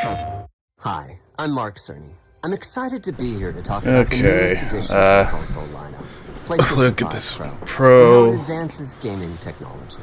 Hi, I'm Mark Cerny. I'm excited to be here to talk about the newest edition of the console lineup, PlayStation Look at 5 this Pro, and how it advances gaming technology.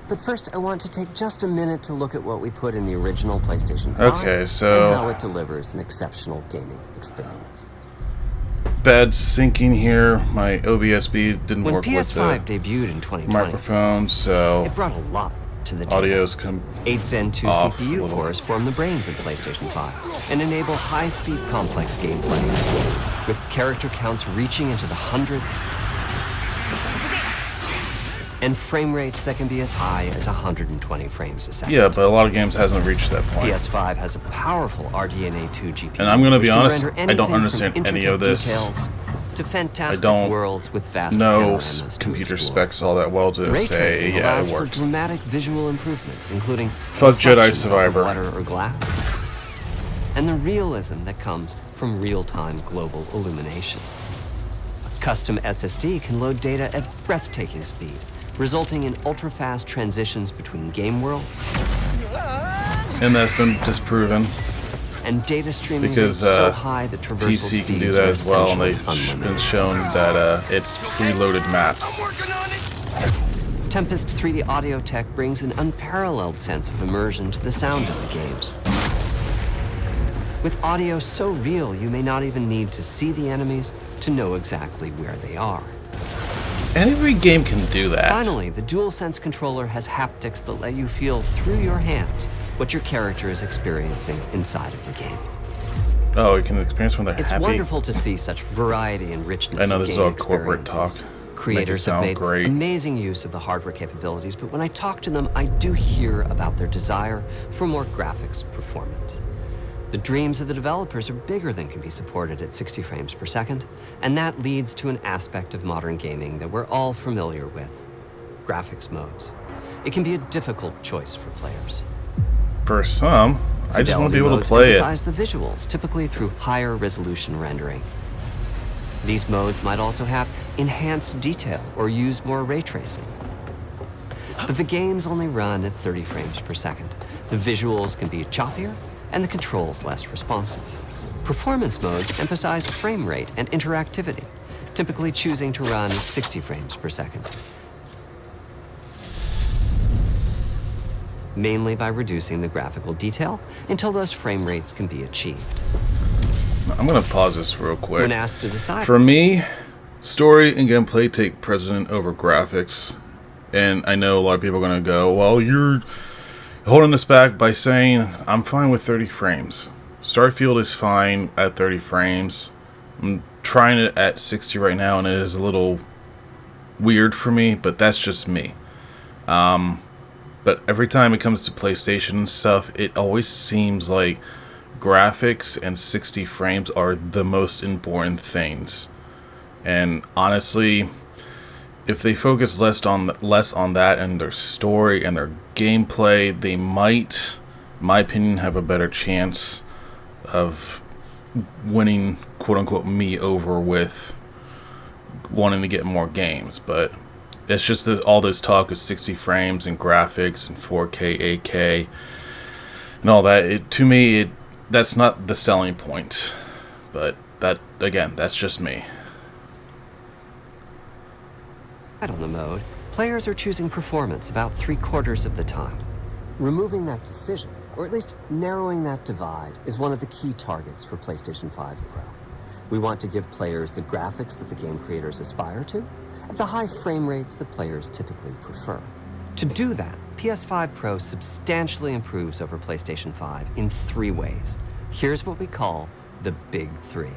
But first, I want to take just a minute to look at what we put in the original PlayStation 5 and how it delivers an exceptional gaming experience. Bad syncing here. My OBSB didn't work with the PS5 debuted in 2020, microphone, so it brought a lot to the table. audio's come 8 Zen 2 off CPU cores form the brains of the PlayStation 5 and enable high-speed, complex gameplay with character counts reaching into the hundreds and frame rates that can be as high as 120 frames a second. Yeah, but a lot of games hasn't reached that point. PS5 has a powerful RDNA 2 GPU. And I'm gonna be honest, I don't understand any of this. Details to fantastic I don't worlds with vast know panoramas to computer explore. specs all that well to Ray say, tracing yeah, allows it for works. dramatic visual improvements, including Fuck Jedi reflections off of Survivor. water or glass, and the realism that comes from real-time global illumination. A custom SSD can load data at breathtaking speed, resulting in ultra-fast transitions between game worlds. And that's been disproven. And data streaming Because rates so high that traversal PC can do speeds that are as well, and essentially they've been unlimited. shown that it's preloaded maps. Tempest 3D audio tech brings an unparalleled sense of immersion to the sound of the games. With audio so real, you may not even need to see the enemies to know exactly where they are. Every game can do that. Finally, the DualSense controller has haptics that let you feel through your hands what your character is experiencing inside of the game. Oh, you can experience when they're It's happy. wonderful to see such variety and richness I know of this is game all corporate talk. experiences. Creators have made amazing use of the hardware capabilities, but when I talk to them, I do hear about their desire for more graphics performance. The dreams of the developers are bigger than can be supported at 60 frames per second, and that leads to an aspect of modern gaming that we're all familiar with: graphics modes. It can be a difficult choice for players. For some, I just want to be able to Fidelity play modes it. emphasize the visuals, typically through higher resolution rendering. These modes might also have enhanced detail or use more ray tracing. But the games only run at 30 frames per second. The visuals can be choppier and the controls less responsive. Performance modes emphasize frame rate and interactivity, typically choosing to run at 60 frames per second, mainly by reducing the graphical detail until those frame rates can be achieved. I'm going to pause this real quick. When asked to decide, For me, story and gameplay take precedent over graphics. And I know a lot of people are going to go, well, you're holding this back by saying, I'm fine with 30 frames. Starfield is fine at 30 frames. I'm trying it at 60 right now, and it is a little weird for me, but that's just me. But every time it comes to PlayStation and stuff, it always seems like graphics and 60 frames are the most important things. And honestly, if they focus less on that and their story and their gameplay, they might, in my opinion, have a better chance of winning, quote-unquote, me over with wanting to get more games. But it's just that all this talk of 60 frames and graphics and 4K, 8K, and all that. To me, that's not the selling point. But that, again, that's just me. on the mode, players are choosing performance about 3/4 of the time. Removing that decision, or at least narrowing that divide, is one of the key targets for PlayStation 5 Pro. We want to give players the graphics that the game creators aspire to, at the high frame rates that players typically prefer. To do that, PS5 Pro substantially improves over PlayStation 5 in 3 ways. Here's what we call the Big 3.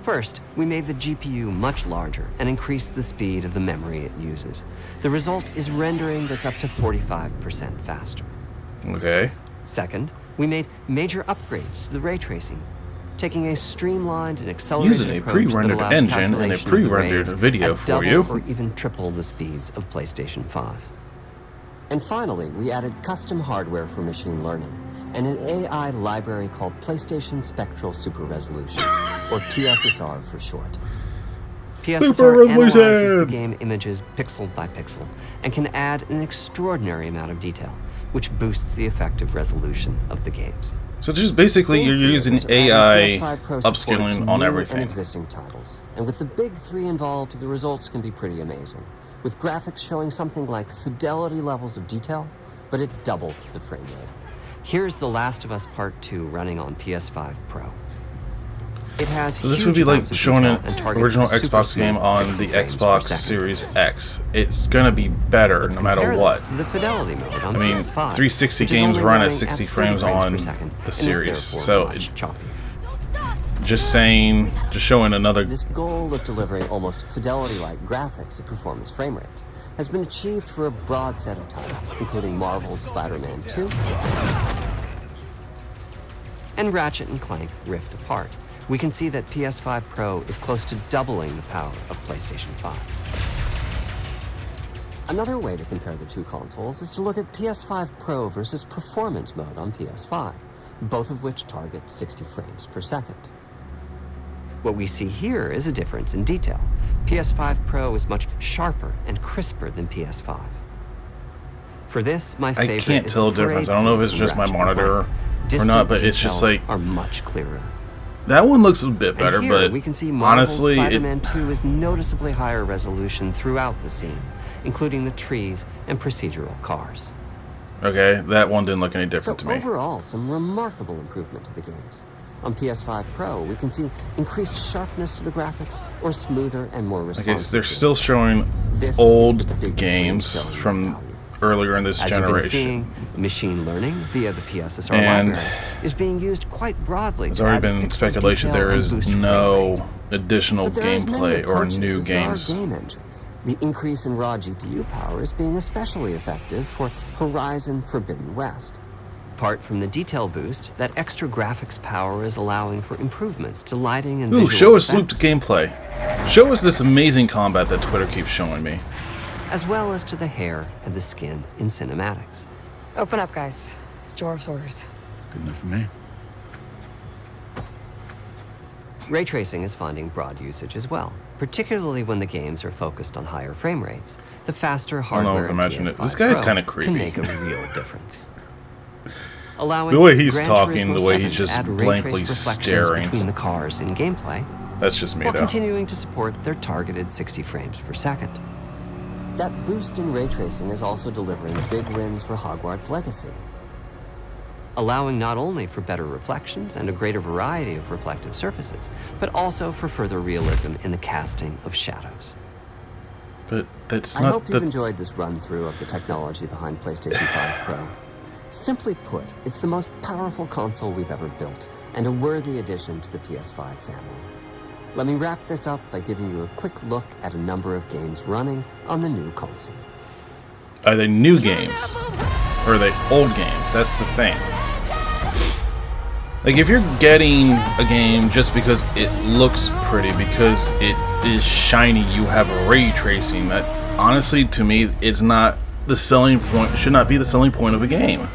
First, we made the GPU much larger and increased the speed of the memory it uses. The result is rendering that's up to 45% faster. Okay. Second, we made major upgrades to the ray tracing, taking a streamlined and accelerated using a approach that pre-rendered allows engine and a calculation of the pre-rendered rays video at for double you. or even triple the speeds of PlayStation 5. And finally, we added custom hardware for machine learning and an AI library called PlayStation Spectral Super Resolution, or PSSR for short. PSSR analyzes the game images pixel by pixel and can add an extraordinary amount of detail, which boosts the effective resolution of the games. So just basically you're using Game creators are adding AI PS5 Pro support to upscaling new on and everything. existing titles. And with the big three involved, the results can be pretty amazing. With graphics showing something like fidelity levels of detail, but at double the frame rate. Here's The Last of Us Part 2 running on PS5 Pro. It has So this would be like showing an original super Xbox game smooth on 60 the frames per Xbox second. Series X. It's gonna be better Let's no matter compare what. this to the fidelity mode on I mean, PS5, 360 which is games only run at running 60 30 frames on per second, the and is series. therefore So much choppy. just showing another. This goal of delivering almost fidelity-like graphics at performance frame rates has been achieved for a broad set of titles, including Marvel's Spider-Man 2 and Ratchet & Clank Rift Apart. We can see that PS5 Pro is close to doubling the power of PlayStation 5. Another way to compare the two consoles is to look at PS5 Pro versus performance mode on PS5, both of which target 60 frames per second. What we see here is a difference in detail. PS5 Pro is much sharper and crisper than PS5. For this, my favorite I can't is tell the the difference. I parade don't know if it's scene from just my Ratchet & monitor Clank. or not, but it's just Distant like details are much clearer. that one looks a bit And better. here But we can see Marvel's honestly, Spider-Man 2 is noticeably higher resolution throughout the scene, including the trees and procedural cars. okay, that one didn't look any different So to me. overall, some remarkable improvement to the games. On PS5 Pro, we can see increased sharpness to the graphics or smoother and more responsive. Okay, so they're still showing This is old the big games thing selling from value. earlier in this As you've been generation. seeing, machine learning via the PSSR And library is being used quite broadly. There's to already add been pixel speculation detail there and is boost frame rate. no additional But there are as many gameplay or approaches new as there are games. game engines. The increase in raw GPU power is being especially effective for Horizon Forbidden West. Apart from the detail boost, that extra graphics power is allowing for improvements to lighting and Ooh, visual show us looped effects, gameplay. Show us this amazing combat that Twitter keeps showing me. as well as to the hair and the skin in cinematics. Open up, guys. Jorv's orders. Good enough for me. Ray tracing is finding broad usage as well, particularly when the games are focused on higher frame rates. The faster don't know hardware if I in mentioned it. PS5 This guy's Pro kinda can creepy. make a real difference. Allowing The way he's Gran talking, Turismo the way 7 he's to just add ray blankly traced reflections staring. between the cars in gameplay, That's just me while though. continuing to support their targeted 60 frames per second. That boost in ray tracing is also delivering big wins for Hogwarts Legacy, allowing not only for better reflections and a greater variety of reflective surfaces, but also for further realism in the casting of shadows. But that's I not. hope you've That's, enjoyed this run-through of the technology behind PlayStation 5 Pro. Simply put, it's the most powerful console we've ever built, and a worthy addition to the PS5 family. Let me wrap this up by giving you a quick look at a number of games running on the new console. are they new games? Or are they old games? That's the thing. Like, if you're getting a game just because it looks pretty, because it is shiny, you have ray tracing, that honestly, to me, is not the selling point, should not be the selling point of a game.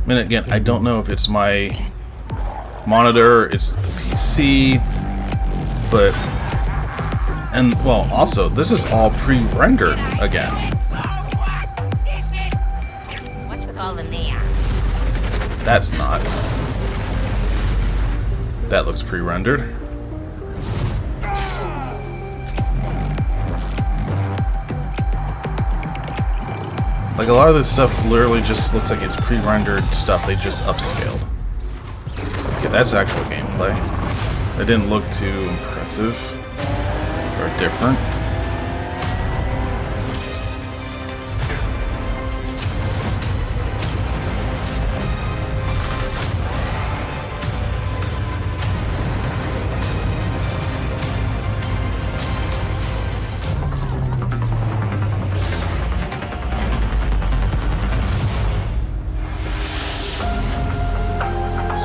I mean, again, I don't know if it's my monitor, it's the PC, but, and, well, also, this is all pre-rendered again. What's with all the neon? That's not. That looks pre-rendered. Like, a lot of this stuff literally just looks like it's pre-rendered stuff they just upscaled. Okay, that's actual gameplay. That didn't look too impressive or different.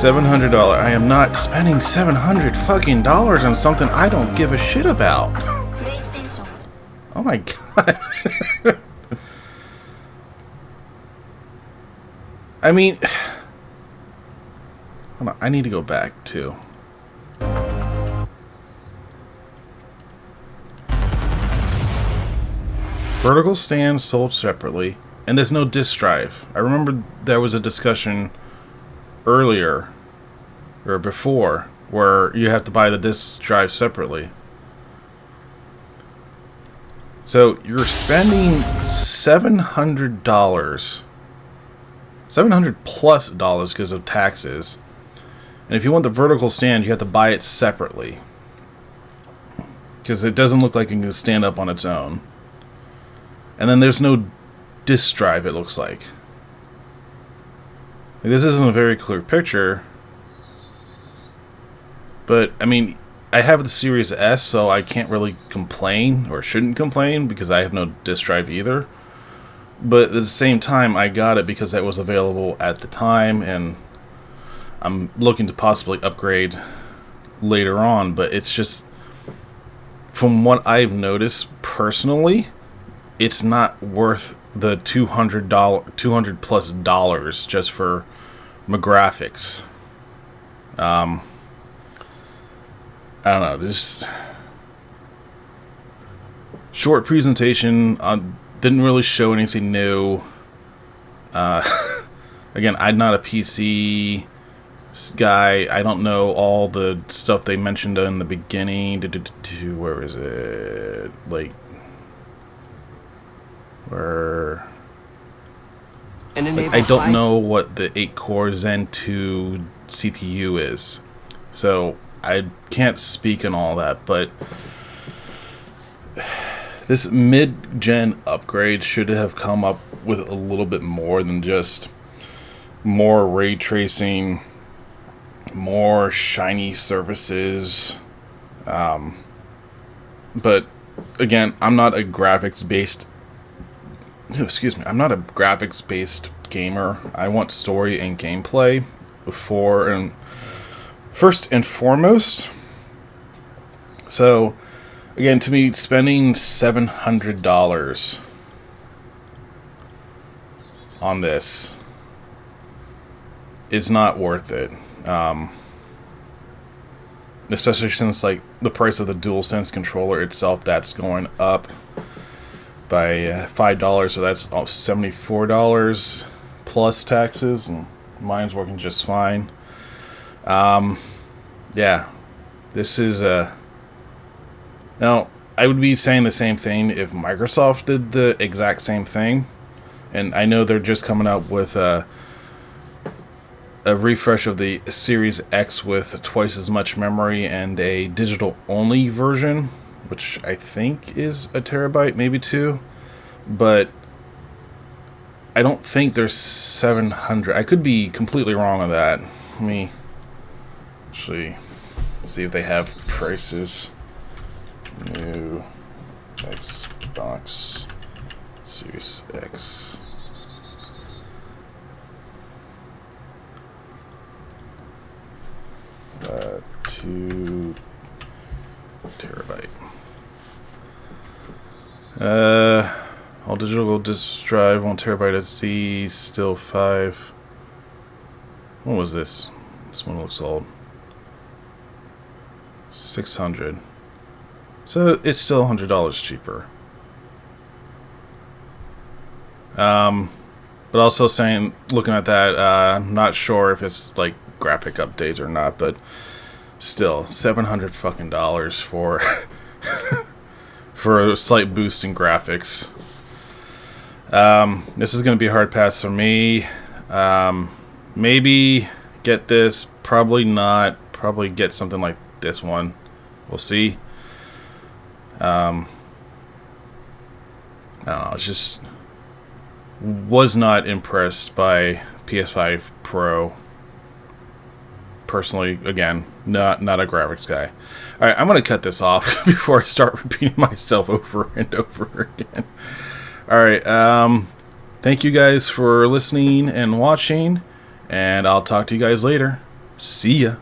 $700. I am not spending $700 fucking dollars on something I don't give a shit about. Oh my god. I mean, hold I need to go back too. Vertical stand sold separately, and there's no disk drive. I remember there was a discussion earlier, or before, where you have to buy the disk drive separately. So you're spending $700, $700+ because of taxes, and if you want the vertical stand, you have to buy it separately because it doesn't look like it can stand up on its own. And then there's no disk drive, it looks like. This isn't a very clear picture. But, I mean, I have the Series S, so I can't really complain, or shouldn't complain, because I have no disk drive either. But at the same time, I got it because it was available at the time, and I'm looking to possibly upgrade later on. But it's just, from what I've noticed personally, it's not worth the $200+ just for my graphics. I don't know. This short presentation didn't really show anything new. Again, I'm not a PC guy. I don't know all the stuff they mentioned in the beginning. Where is it? Like, where? I don't know what the 8-core Zen 2 CPU is, so I can't speak on all that. But this mid-gen upgrade should have come up with a little bit more than just more ray tracing, more shiny surfaces. But again, I'm not a graphics-based gamer. I want story and gameplay before and first and foremost. So again, to me, spending $700 on this is not worth it. Especially since, like, the price of the DualSense controller itself, that's going up by $5, so that's $74 plus taxes, and mine's working just fine. Yeah, this is now, I would be saying the same thing if Microsoft did the exact same thing, and I know they're just coming out with a refresh of the Series X with twice as much memory and a digital-only version, which I think is a terabyte, maybe 2, but I don't think there's 700. I could be completely wrong on that. Let me actually see if they have prices. New Xbox Series X. 2 terabyte. All digital disk drive, 1 terabyte SD, still 5. What was this? This one looks old. 600. So it's still $100 cheaper. But also saying, looking at that, I'm not sure if it's like graphic updates or not, but still $700 fucking dollars for for a slight boost in graphics. This is going to be a hard pass for me. Maybe get this, probably not. Probably get something like this one. We'll see. I don't know, it's just was not impressed by PS5 Pro. Personally, again, not a graphics guy. Alright, I'm going to cut this off before I start repeating myself over and over again. Alright, thank you guys for listening and watching, and I'll talk to you guys later. See ya.